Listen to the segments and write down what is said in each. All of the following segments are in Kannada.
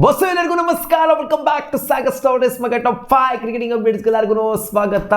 ಬಸ್ಸು ಎಲ್ಲರಿಗೂ ನಮಸ್ಕಾರ, welcome back to Sagar stories. ಮಗ ಟಾಪ್ 5 ಕ್ರಿಕೆಟಿಂಗ್ ಅಪ್ಡೇಟ್ಸ್ ಎಲ್ಲರಿಗೂ ಸ್ವಾಗತ.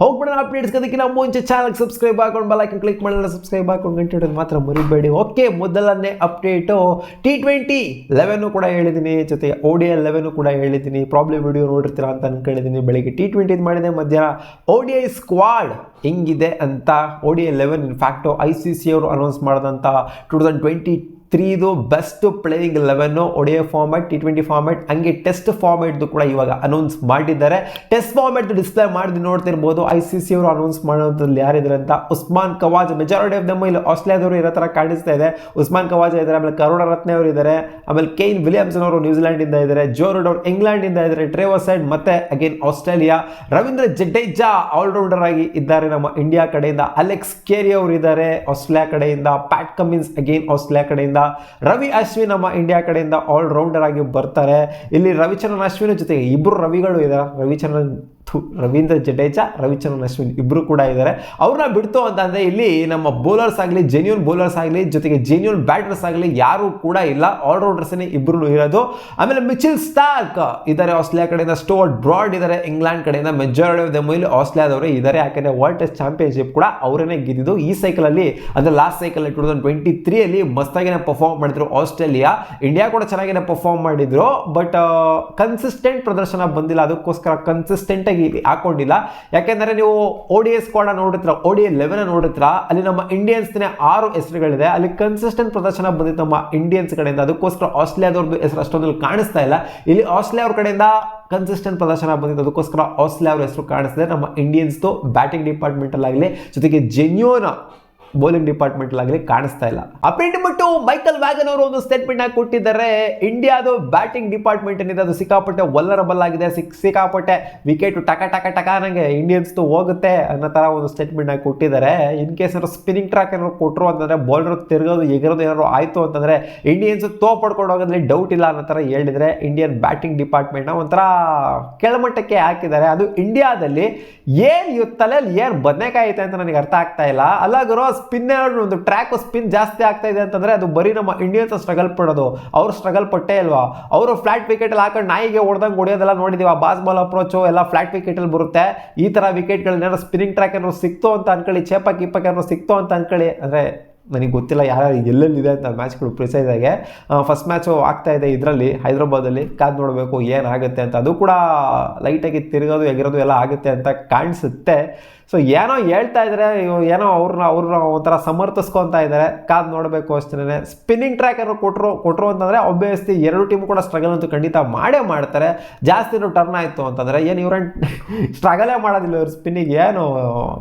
ಹೋಗ್ಬಿಡೋಣ ಅಪ್ಡೇಟ್ಸ್ ಅದಕ್ಕಿಂತ ಮುಂಚೆ ಚಾನಲ್ ಸಬ್ಸ್ಕ್ರೈಬ್ ಹಾಕೊಂಡು ಬೆಲ್ ಐಕಾನ್ ಕ್ಲಿಕ್ ಮಾಡಿ ಸಬ್ಸ್ಕ್ರೈಬ್ ಹಾಕೊಂಡು ಗಂಟೆ ಹೊಡೆಯೋದು ಮಾತ್ರ ಮರಿಬೇಡಿ. ಓಕೆ, ಮೊದಲನೇ ಅಪ್ಡೇಟು T20 11 ಕೂಡ ಹೇಳಿದ್ದೀನಿ, ಜೊತೆಗೆ ODI 11 ಕೂಡ ಹೇಳಿದ್ದೀನಿ. ಪ್ರಾಬ್ಲಿ ವಿಡಿಯೋ ನೋಡಿರ್ತೀರಾ ಅಂತ ಅನ್ಕೊಂಡಿದ್ದೀನಿ. ಬೆಳಿಗ್ಗೆ T20 ಮಾಡಿದೆ, ಮಧ್ಯಾಹ್ನ ODI ಸ್ಕ್ವಾಡ್ ಹೆಂಗಿದೆ ಅಂತ. ODI 11 ಇನ್ಫ್ಯಾಕ್ಟು ICC ಅವರು ಅನೌನ್ಸ್ ಮಾಡಿದಂಥ 2023 best playing 11 ODI format, T20 format, ಹಂಗೆ ಟೆಸ್ಟ್ ಫಾರ್ಮ್ಯಾಟ್ದು ಕೂಡ ಇವಾಗ ಅನೌನ್ಸ್ ಮಾಡಿದ್ದಾರೆ. ಟೆಸ್ಟ್ ಫಾರ್ಮ್ಯಾಟ್ ಡಿಸ್ಪ್ಲೇ ಮಾಡಿ ನೋಡ್ತಿರ್ಬೋದು. ICC ಅವರು ಅನೌನ್ಸ್ ಮಾಡೋದ್ರಲ್ಲಿ ಯಾರಿದ್ದಾರೆ ಅಂತ. Usman Khawaja, majority of them ಇಲ್ಲಿ ಆಸ್ಟ್ರೇಲಿಯಾದವರು ಇರೋ ಥರ ಕಾಣಿಸ್ತಾ ಇದೆ. ಉಸ್ಮಾನ್ ಖವಾಜ ಇದ್ದಾರೆ, ಆಮೇಲೆ ಕರುಣ ರತ್ನೆ ಅವರು ಇದ್ದಾರೆ, ಆಮೇಲೆ ಕೇನ್ ವಿಲಿಯಮ್ಸನ್ ಅವರು ನ್ಯೂಜಿಲೆಂಡಿಂದ ಇದ್ದಾರೆ, ಜೋ ರೂಟ್ ಅವರು ಇಂಗ್ಲೆಂಡಿಂದ ಇದ್ದಾರೆ, ಟ್ರೇವರ್ ಸೈಡ್ ಮತ್ತೆ again Australia, Ravindra Jadeja all rounder ಆಗಿ ಇದ್ದಾರೆ ನಮ್ಮ ಇಂಡಿಯಾ ಕಡೆಯಿಂದ, ಅಲೆಕ್ಸ್ ಕೇರಿ ಅವರು ಇದ್ದಾರೆ ಆಸ್ಟ್ರೇಲಿಯಾ ಕಡೆಯಿಂದ, ಪ್ಯಾಟ್ ಕಮಿನ್ಸ್ ಅಗೇನ್ ಆಸ್ಟ್ರೇಲಿಯಾ ಕಡೆಯಿಂದ, ರವಿ ಅಶ್ವಿನ್ ನಮ್ಮ ಇಂಡಿಯಾ ಕಡೆಯಿಂದ ಆಲ್ರೌಂಡರ್ ಆಗಿ ಬರ್ತಾರೆ. ಇಲ್ಲಿ ರವಿಚಂದ್ರನ್ ಅಶ್ವಿನ್ ಜೊತೆಗೆ ಇಬ್ಬರು ರವಿಗಳು ಇದ್ದಾರೆ, ರವೀಂದ್ರ ಜಡೇಜಾ, ರವಿಚಂದ್ರನ್ ಅಶ್ವಿನ್ ಇಬ್ಬರು ಕೂಡ ಇದ್ದಾರೆ. ಅವ್ರನ್ನ ಬಿಡ್ತು ಅಂತಂದರೆ ಇಲ್ಲಿ ನಮ್ಮ ಬೌಲರ್ಸ್ ಆಗಲಿ, ಜೆನ್ಯೂನ್ ಬೌಲರ್ಸ್ ಆಗಲಿ, ಜೊತೆಗೆ ಜೆನ್ಯೂನ್ ಬ್ಯಾಟರ್ಸ್ ಆಗಲಿ ಯಾರು ಕೂಡ ಇಲ್ಲ. ಆಲ್ರೌಂಡರ್ಸ್ನೇ ಇಬ್ಬರು ಇರೋದು. ಆಮೇಲೆ ಮಿಚೆಲ್ ಸ್ಟಾರ್ಕ್ ಇದ್ದಾರೆ ಆಸ್ಟ್ರೇಲಿಯಾ ಕಡೆಯಿಂದ, ಸ್ಟುವರ್ಟ್ ಬ್ರಾಡ್ ಇದ್ದಾರೆ ಇಂಗ್ಲೆಂಡ್ ಕಡೆಯಿಂದ. ಮೆಜಾರಿಟಿ ಆಫ್ ದ ಇಲ್ಲಿ ಆಸ್ಟ್ರೇಲಿಯಾದವರೇ ಇದ್ದಾರೆ, ಯಾಕೆಂದರೆ ವರ್ಲ್ಡ್ ಟೆಸ್ಟ್ ಚಾಂಪಿಯನ್ಶಿಪ್ ಕೂಡ ಅವರೇ ಗೆದ್ದಿದ್ದು ಈ ಸೈಕಲಲ್ಲಿ. ಅಂದರೆ ಲಾಸ್ಟ್ ಸೈಕಲ್ 2023 ಮಸ್ತಾಗಿನೇ ಪರ್ಫಾರ್ಮ್ ಮಾಡಿದ್ರು ಆಸ್ಟ್ರೇಲಿಯಾ. ಇಂಡಿಯಾ ಕೂಡ ಚೆನ್ನಾಗಿನೇ ಪರ್ಫಾರ್ಮ್ ಮಾಡಿದ್ರು, ಬಟ್ ಕನ್ಸಿಸ್ಟೆಂಟ್ ಪ್ರದರ್ಶನ ಬಂದಿಲ್ಲ. ಅದಕ್ಕೋಸ್ಕರ ಕನ್ಸಿಸ್ಟೆಂಟ್ ಆಗಿ ಹಾಕೊಂಡಿಲ್ಲ. ಯಾಕೆಂದರೆ ನೀವು ODI ಸ್ಕ್ವಾಡ್ ನೋಡಿದ್ರ, ODI 11 ನೋಡಿದ್ರ, ಅಲ್ಲಿ ನಮ್ಮ ಇಂಡಿಯನ್ಸ್ನೇ 6 ಹೆಸರುಗಳಿದೆ. ಅಲ್ಲಿ ಕನ್ಸಿಸ್ಟೆಂಟ್ ಪ್ರದರ್ಶನ ಬಂದಿತ್ತು ನಮ್ಮ ಇಂಡಿಯನ್ಸ್ ಕಡೆಯಿಂದ. ಅದಕ್ಕೋಸ್ಕರ ಆಸ್ಟ್ರೇಲಿಯಾದವ್ರದ್ದು ಹೆಸರು ಅಷ್ಟೊಂದು ಕಾಣಿಸ್ತಾ ಇಲ್ಲ. ಇಲ್ಲಿ ಆಸ್ಟ್ರೇಲಿಯಾ ಅವ್ರ ಕಡೆಯಿಂದ ಕನ್ಸಿಸ್ಟೆಂಟ್ ಪ್ರದರ್ಶನ ಬಂದಿತ್ತು, ಅದಕ್ಕೋಸ್ಕರ ಆಸ್ಟ್ರೇಲಿಯಾ ಅವ್ರ ಹೆಸರು ಕಾಣಿಸ್ತಿದೆ. ನಮ್ಮ ಇಂಡಿಯನ್ಸ್ದು ಬ್ಯಾಟಿಂಗ್ ಡಿಪಾರ್ಟ್ಮೆಂಟಲ್ಲಾಗಲಿ, ಜೊತೆಗೆ ಜೆನ್ಯೂನ್ ಬೌಲಿಂಗ್ ಡಿಪಾರ್ಟ್ಮೆಂಟ್ ಆಗಲಿ ಕಾಣಿಸ್ತಾ ಇಲ್ಲ. ಅಪ್ಡೇಟ್ ಬಿಟ್ಟು ಮೈಕಲ್ ವ್ಯಾಗನ್ ಅವರು ಒಂದು ಸ್ಟೇಟ್ಮೆಂಟ್ ಆಗಿ ಕೊಟ್ಟಿದ್ದಾರೆ. ಇಂಡಿಯಾದು ಬ್ಯಾಟಿಂಗ್ ಡಿಪಾರ್ಟ್ಮೆಂಟ್ ಏನಿದೆ ಅದು ಸಿಕ್ಕಾಪಟ್ಟೆ ವಲ್ಲರಬಲ್ ಆಗಿದೆ, ಸಿಕ್ಕಾಪಟ್ಟೆ ವಿಕೆಟ್ ಟಕ ಟಕ ಟಕ ನಂಗೆ ಇಂಡಿಯನ್ಸ್ದು ಹೋಗುತ್ತೆ ಅನ್ನೋ ಥರ ಒಂದು ಸ್ಟೇಟ್ಮೆಂಟ್ ಆಗಿ ಕೊಟ್ಟಿದ್ದಾರೆ. ಇನ್ ಕೇಸ್ ಏನಾದ್ರು ಸ್ಪಿನ್ನಿಂಗ್ ಟ್ರ್ಯಾಕ್ ಏನಾದ್ರು ಕೊಟ್ಟರು ಅಂತಂದರೆ, ಬೌಲರ್ ತಿರುಗೋದು ಎಗರೋದು ಏನಾದ್ರು ಆಯಿತು ಅಂತಂದರೆ ಇಂಡಿಯನ್ಸ್ ಪಡ್ಕೊಂಡು ಹೋಗೋದ್ರಲ್ಲಿ ಡೌಟ್ ಇಲ್ಲ ಅನ್ನೋ ಥರ ಹೇಳಿದರೆ ಇಂಡಿಯನ್ ಬ್ಯಾಟಿಂಗ್ ಡಿಪಾರ್ಟ್ಮೆಂಟ್ನ ಒಂಥರ ಕೆಳಮಟ್ಟಕ್ಕೆ ಹಾಕಿದ್ದಾರೆ. ಅದು ಇಂಡಿಯಾದಲ್ಲಿ ಏನು ತಲೆಯಲ್ಲಿ ಏನು ಬದನೇಕಾಯಿ ಐತೆ ಅಂತ ನನಗೆ ಅರ್ಥ ಆಗ್ತಾ ಇಲ್ಲ. ಅಲ್ಲ ಗುರು, ಸ್ಪಿನ್ ಒಂದು ಟ್ರ್ಯಾಕ್ ಸ್ಪಿನ್ ಜಾಸ್ತಿ ಆಗ್ತಾ ಇದೆ ಅಂತಂದ್ರೆ ಅದು ಬರೀ ನಮ್ಮ ಇಂಡಿಯನ್ಸ್ ಸ್ಟ್ರಗಲ್ ಪಡೋದು. ಅವ್ರು ಸ್ಟ್ರಗಲ್ ಪಟ್ಟೇ ಇಲ್ವಾ? ಅವರು ಫ್ಲಾಟ್ ವಿಕೆಟ್ ಅಲ್ಲಿ ಹಾಕೊಂಡು ನಾಯಿಗೆ ಹೊಡೆದಂಗೆ ಹೊಡೆಯೋದೆಲ್ಲ ನೋಡಿದೀವಿ. ಆ ಬಾಸ್ ಬಾಲ್ ಅಪ್ರೋಚು ಎಲ್ಲ ಫ್ಲಾಟ್ ವಿಕೆಟ್ ಅಲ್ಲಿ ಬರುತ್ತೆ. ಈ ತರ ವಿಕೆಟ್ಗಳನ್ನೇನೋ ಸ್ಪಿನ್ನಿಂಗ್ ಟ್ರ್ಯಾಕ್ ಏನಾದ್ರು ಸಿಕ್ತು ಅಂತ ಅನ್ಕೊಳ್ಳಿ, ಚೇಪಕ್ ಗಿಪ್ಪಕ್ ಏನಾದ್ರು ಸಿಕ್ತು ಅಂತ ಅನ್ಕೊಳ್ಳಿ. ಅಂದ್ರೆ ನನಗೆ ಗೊತ್ತಿಲ್ಲ ಯಾರು ಎಲ್ಲೆಲ್ಲಿದೆ ಅಂತ ಮ್ಯಾಚ್ಗಳು ಪ್ರಿಸೈಸ್ ಆಗಿ. ಫಸ್ಟ್ ಮ್ಯಾಚು ಆಗ್ತಾ ಇದೆ ಇದರಲ್ಲಿ ಹೈದರಾಬಾದಲ್ಲಿ, ಕಾದು ನೋಡಬೇಕು ಏನಾಗುತ್ತೆ ಅಂತ. ಅದು ಕೂಡ ಲೈಟಾಗಿ ತಿರುಗೋದು ಎಗಿರೋದು ಎಲ್ಲ ಆಗುತ್ತೆ ಅಂತ ಕಾಣಿಸುತ್ತೆ. ಸೊ ಏನೋ ಹೇಳ್ತಾ ಇದ್ದಾರೆ, ಏನೋ ಅವ್ರನ್ನ ಒಂಥರ ಸಮರ್ಥಿಸ್ಕೊತಾ ಇದ್ದಾರೆ, ಕಾದು ನೋಡಬೇಕು ಅಷ್ಟೇ. ಸ್ಪಿನ್ನಿಂಗ್ ಟ್ರ್ಯಾಕ್ ಏನಾದ್ರು ಕೊಟ್ಟರು ಅಂತಂದರೆ ಆಬ್ವಿಯಸ್ಲಿ ಎರಡು ಟೀಮ್ ಕೂಡ ಸ್ಟ್ರಗಲ್ ಅಂತೂ ಖಂಡಿತ ಮಾಡೇ ಮಾಡ್ತಾರೆ. ಜಾಸ್ತಿ ಟರ್ನ್ ಆಯಿತು ಅಂತಂದರೆ ಏನು ಇವ್ರೇನು ಸ್ಟ್ರಗಲೇ ಮಾಡೋದಿಲ್ಲ ಇವ್ರು ಸ್ಪಿನ್ನಿಗೆ. ಏನು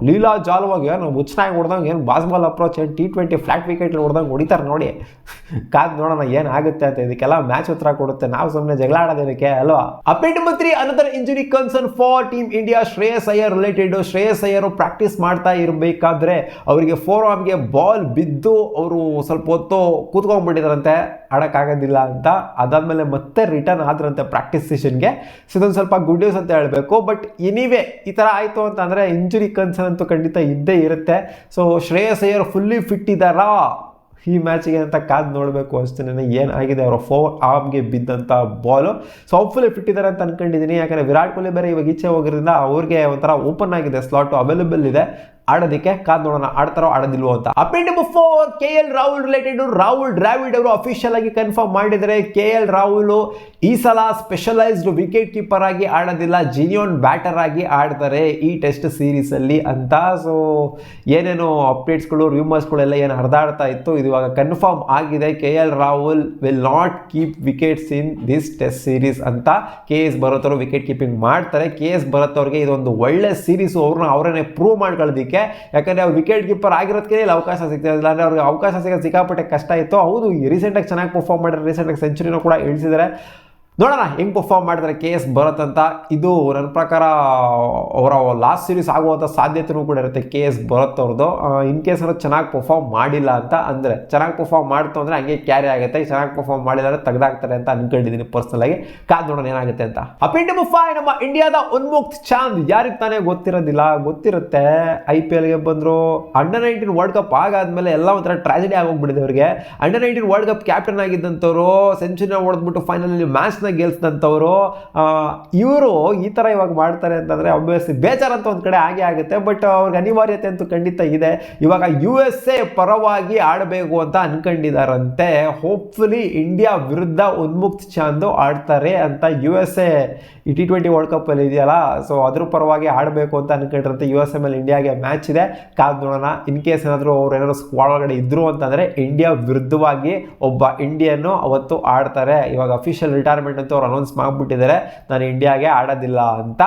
ಲೀಲಾ ಜಾಲ್ವಾಗಿ ಏನು ಹುಚ್ಚನಾಗಿ ಹೊಡೆದಂಗೆ, ಏನು ಬಾಸ್ ಬಾಲ್ ಅಪ್ರೋಚ್, ಏನು T20 ಫ್ಲಾಟ್ ವಿಕೆಟ್ ಹೊಡೆದಂಗೆ ಹೊಡಿತಾರೆ ನೋಡಿ. ಕಾದು ನೋಡೋಣ ಏನಾಗುತ್ತೆ ಅಂತ. ಇದಕ್ಕೆಲ್ಲ ಮ್ಯಾಚ್ ಉತ್ತರ ಕೊಡುತ್ತೆ, ನಾವು ಸುಮ್ಮನೆ ಜಗಳ ಆಡೋದಕ್ಕೆ ಅಲ್ವಾ. Update number 3, another injury concern for team India. Shreyas Iyer related. Shreyas Iyer practice ಮಾಡ್ತಾ ಇರಬೇಕಾದ್ರೆ ಅವರಿಗೆ ಫೋರ್ ಆರ್ಮ್ಗೆ ಬಾಲ್ ಬಿದ್ದು ಅವರು ಸ್ವಲ್ಪ ಹೊತ್ತು ಕೂತ್ಕೊಂಡ್ಬಿಟ್ಟಿದ್ರಂತೆ, ಆಡೋಕ್ಕಾಗೋದಿಲ್ಲ ಅಂತ. ಅದಾದಮೇಲೆ ಮತ್ತೆ ರಿಟರ್ನ್ ಆದ್ರಂತೆ ಪ್ರಾಕ್ಟೀಸ್ ಸೆಷನ್ಗೆ. ಸೊ ಇದೊಂದು ಸ್ವಲ್ಪ ಗುಡ್ ನ್ಯೂಸ್ ಅಂತ ಹೇಳಬೇಕು. ಬಟ್ ಎನಿವೇ ಈ ಥರ ಆಯಿತು ಅಂತಂದರೆ ಇಂಜುರಿ ಕನ್ಸರ್ನ್ ಅಂತೂ ಖಂಡಿತ ಇದ್ದೇ ಇರುತ್ತೆ. So Shreyas Iyer fully fit ಇದ್ದಾರಾ ಈ ಮ್ಯಾಚಿಗೆ ಅಂತ ಕಾದು ನೋಡಬೇಕು ಅಷ್ಟೇ. ಏನಾಗಿದೆ ಅವರ ಫೋರ್ ಆರ್ಮ್ಗೆ ಬಿದ್ದಂಥ ಬಾಲು. ಸೊ ಹೋಪ್ಫುಲಿ ಫಿಟ್ ಇದ್ದಾರೆ ಅಂತ ಅನ್ಕೊಂಡಿದ್ದೀನಿ. ಯಾಕಂದರೆ ವಿರಾಟ್ ಕೊಹ್ಲಿ ಬೇರೆ ಇವಾಗ ಈಚೆ ಹೋಗಿರೋದ್ರಿಂದ ಅವ್ರಿಗೆ ಒಂಥರ ಓಪನ್ ಆಗಿದೆ, ಸ್ಲಾಟು ಅವೈಲೇಬಲ್ ಇದೆ ಆಡೋದಕ್ಕೆ. ಕಾದು ನೋಡೋಣ ಆಡ್ತಾರೋ ಆಡೋದಿಲ್ವೋ ಅಂತ. Update number 4, KL Rahul related. Rahul Dravid ಅವರು ಅಫಿಷಿಯಲ್ ಆಗಿ ಕನ್ಫರ್ಮ್ ಮಾಡಿದರೆ KL ರಾಹುಲ್ ಈ ಸಲ ಸ್ಪೆಷಲೈಸ್ಡ್ ವಿಕೆಟ್ ಕೀಪರ್ ಆಗಿ ಆಡೋದಿಲ್ಲ, ಜೆನ್ಯೂನ್ ಬ್ಯಾಟರ್ ಆಗಿ ಆಡ್ತಾರೆ ಈ ಟೆಸ್ಟ್ ಸೀರೀಸಲ್ಲಿ ಅಂತ. ಸೊ ಏನೇನು ಅಪ್ಡೇಟ್ಸ್ಗಳು, ರೂಮರ್ಸ್ಗಳೆಲ್ಲ ಏನು ಹರಿದಾಡ್ತಾ ಇತ್ತು, ಇದು ಇವಾಗ ಕನ್ಫರ್ಮ್ ಆಗಿದೆ. KL Rahul will not keep wickets in this test series ಅಂತ. KS ಭರತ್ ಅವರು ವಿಕೆಟ್ ಕೀಪಿಂಗ್ ಮಾಡ್ತಾರೆ. KS ಭರತ್ ಅವ್ರಿಗೆ ಇದೊಂದು ಒಳ್ಳೆ ಸೀರೀಸು, ಅವರನ್ನೇ ಪ್ರೂವ್ ಮಾಡ್ಕೊಳ್ಳೋದಕ್ಕೆ. ಯಾಕಂದರೆ ಅವ್ರು ವಿಕೆಟ್ ಕೀಪರ್ ಆಗಿರೋದಕ್ಕೆ ಇಲ್ಲಿ ಅವಕಾಶ ಸಿಗ್ತಿರಲಿಲ್ಲ, ಅಂದರೆ ಅವ್ರಿಗೆ ಅವಕಾಶ ಸಿಗೋದು ಸಿಕ್ಕಾಪಟ್ಟೆ ಕಷ್ಟ ಇತ್ತು. ಹೌದು, ರೀಸೆಂಟಾಗಿ ಚೆನ್ನಾಗಿ ಪರ್ಫಾರ್ಮ್ ಮಾಡಿದ್ರೆ, ರೀಸೆಂಟಾಗಿ ಸೆಂಚುರಿನೂ ಕೂಡ ಇಳಿಸಿದ್ದಾರೆ. ನೋಡೋಣ ಹೆಂಗೆ ಪರ್ಫಾರ್ಮ್ ಮಾಡ್ತಾರೆ KS ಭರತ್ ಅಂತ. ಇದು ನನ್ನ ಪ್ರಕಾರ ಅವರ ಲಾಸ್ಟ್ ಸೀರೀಸ್ ಆಗುವಂಥ ಸಾಧ್ಯತೆಯೂ ಕೂಡ ಇರುತ್ತೆ KS ಭರತ್ ಅವ್ರದ್ದು. ಇನ್ ಕೇಸ್ ಅವರು ಚೆನ್ನಾಗಿ ಪರ್ಫಾರ್ಮ್ ಮಾಡಿಲ್ಲ ಅಂತ ಅಂದರೆ, ಚೆನ್ನಾಗಿ ಪರ್ಫಾರ್ಮ್ ಮಾಡ್ತು ಅಂದರೆ ಹಂಗೆ ಕ್ಯಾರಿ ಆಗುತ್ತೆ, ಚೆನ್ನಾಗಿ ಪರ್ಫಾರ್ಮ್ ಮಾಡಿಲ್ಲ ಅಂದರೆ ತೆಗೆದಾಕ್ತಾರೆ ಅಂತ ಅನ್ಕೊಂಡಿದ್ದೀನಿ ಪರ್ಸನಲ್ ಆಗಿ. ಕಾದು ನೋಡೋಣ ಏನಾಗುತ್ತೆ ಅಂತ. ಅಪ್ಡೇಟ್ ನಂಬರ್ 5, ನಮ್ಮ ಇಂಡಿಯಾದ ಉನ್ಮುಕ್ತ್ ಚಾಂದ್. ಯಾರಿಗೆ ತಾನೇ ಗೊತ್ತಿರೋದಿಲ್ಲ, ಗೊತ್ತಿರುತ್ತೆ. IPLಗೆ ಬಂದರು, ಅಂಡರ್-19 ವರ್ಲ್ಡ್ ಕಪ್ ಆಗಾದ್ಮೇಲೆ ಎಲ್ಲ ಒಂಥರ ಟ್ರಾಜಿಡಿ ಆಗೋಗ್ಬಿಟ್ಟಿದೆ ಅವರಿಗೆ. ಅಂಡರ್-19 ವರ್ಲ್ಡ್ ಕಪ್ ಕ್ಯಾಪ್ಟನ್ ಆಗಿದ್ದಂಥವ್ರು ಸೆಂಚುರಿನ ಹೊಡೆದ್ಬಿಟ್ಟು ಫೈನಲಲ್ಲಿ ಮ್ಯಾಚ್ ಮ್ಯಾಚ್ನ ಗೆಲ್ಸಿದಂಥವ್ರು. ಇವರು ಈ ಥರ ಇವಾಗ ಮಾಡ್ತಾರೆ ಅಂತಂದರೆ ಆಬ್ವಿಯಸ್ಲಿ ಬೇಜಾರಂತ ಒಂದು ಕಡೆ ಆಗೇ ಆಗುತ್ತೆ. ಬಟ್ ಅವ್ರಿಗೆ ಅನಿವಾರ್ಯತೆ ಅಂತೂ ಖಂಡಿತ ಇದೆ. ಇವಾಗ USA ಪರವಾಗಿ ಆಡಬೇಕು ಅಂತ ಅನ್ಕೊಂಡಿದ್ದಾರಂತೆ. ಹೋಪ್ಫುಲಿ ಇಂಡಿಯಾ ವಿರುದ್ಧ ಉನ್ಮುಕ್ತ್ ಚಾಂದು ಆಡ್ತಾರೆ ಅಂತ USA ಈ T20 ವರ್ಲ್ಡ್ ಕಪ್ಪಲ್ಲಿ ಇದೆಯಲ್ಲ, ಸೊ ಅದ್ರ ಪರವಾಗಿ ಆಡಬೇಕು ಅಂತ ಅನ್ಕೊಂಡಿರಂತೆ. USA ಮೇಲೆ ಇಂಡಿಯಾಗೆ ಮ್ಯಾಚ್ ಇದೆ, ಕಾದು ನೋಡೋಣ. ಇನ್ ಕೇಸ್ ಏನಾದರೂ ಅವ್ರು ಏನಾದ್ರು ಸ್ಕ್ವಾಡ್ ಒಳಗಡೆ ಇದ್ರು ಅಂತಂದರೆ ಇಂಡಿಯಾ ವಿರುದ್ಧವಾಗಿ ಒಬ್ಬ ಇಂಡಿಯನ್ನು ಅವತ್ತು ಆಡ್ತಾರೆ. ಇವಾಗ ಅಫಿಷಿಯಲ್ ರಿಟೈರ್ಮೆಂಟ್ ಅಂತೂ ಅವ್ರು ಅನೌನ್ಸ್ ಮಾಡಿಬಿಟ್ಟಿದ್ದಾರೆ, ನಾನು ಇಂಡಿಯಾಗೆ ಆಡೋದಿಲ್ಲ ಅಂತ.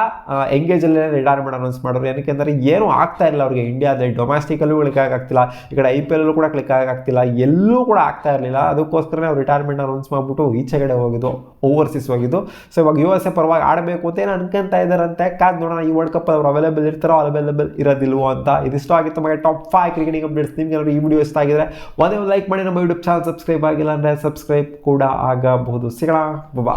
ಎಂಗೇಜಲ್ಲೇ ರಿಟೈರ್ಮೆಂಟ್ ಅನೌನ್ಸ್ ಮಾಡೋರು. ಏನಕ್ಕೆ ಅಂದರೆ ಏನೂ ಆಗ್ತಾ ಇಲ್ಲ ಅವ್ರಿಗೆ ಇಂಡಿಯಾದಲ್ಲಿ. ಡೊಮ್ಯಾಸ್ಟಿಕಲ್ಲೂ ಕ್ಲಿಕ್ ಆಗಾಗ್ತಿಲ್ಲ, ಈ ಕಡೆ IPL ಕೂಡ ಕ್ಲಿಕ್ ಆಗಾಗ್ತಿಲ್ಲ, ಎಲ್ಲೂ ಕೂಡ ಆಗ್ತಾ ಇರಲಿಲ್ಲ. ಅದಕ್ಕೋಸ್ಕರನೇ ಅವ್ರು ರಿಟೈರ್ಮೆಂಟ್ ಅನೌನ್ಸ್ ಮಾಡಿಬಿಟ್ಟು ಈಚೆಗಡೆ ಹೋಗಿದ್ದು, ಓವರ್ಸೀಸ್ ಹೋಗಿದ್ದು. ಸೊ ಇವಾಗ USA ಪರವಾಗಿ ಆಡಬೇಕು ಅಂತ ಏನು ಅನ್ಕೊಂತ ಇದ್ದಾರಂತೆ. ಕಾದು ನೋಡೋಣ ಈ ವರ್ಲ್ಡ್ ಕಪ್ ಅವ್ರು ಅವೈಲೇಬಲ್ ಇರ್ತಾರೋ ಅವೈಲೇಬಲ್ ಇರೋದಿಲ್ವೋ ಅಂತ. ಇದಿಷ್ಟು ಆಗಿತ್ತು ಮಗ ಟಾಪ್ 5 ಕ್ರಿಕೆಟಿಂಗ್ ಅಪ್ಡೇಟ್ಸ್. ನಿಮ್ಗೆ ಏನಾದ್ರು ಈ ವಿಡಿಯೋ ಇಷ್ಟ ಆಗಿದ್ರೆ ಒಂದೇ ಒಂದು ಲೈಕ್ ಮಾಡಿ, ನಮ್ಮ ಯೂಟ್ಯೂಬ್ ಚಾನಲ್ ಸಬ್ಸ್ಕ್ರೈಬ್ ಆಗಿಲ್ಲ ಅಂದರೆ ಸಬ್ಸ್ಕ್ರೈಬ್ ಕೂಡ ಆಗಬಹುದು. ಸಿಗೋಣ, ಬಾಯ್.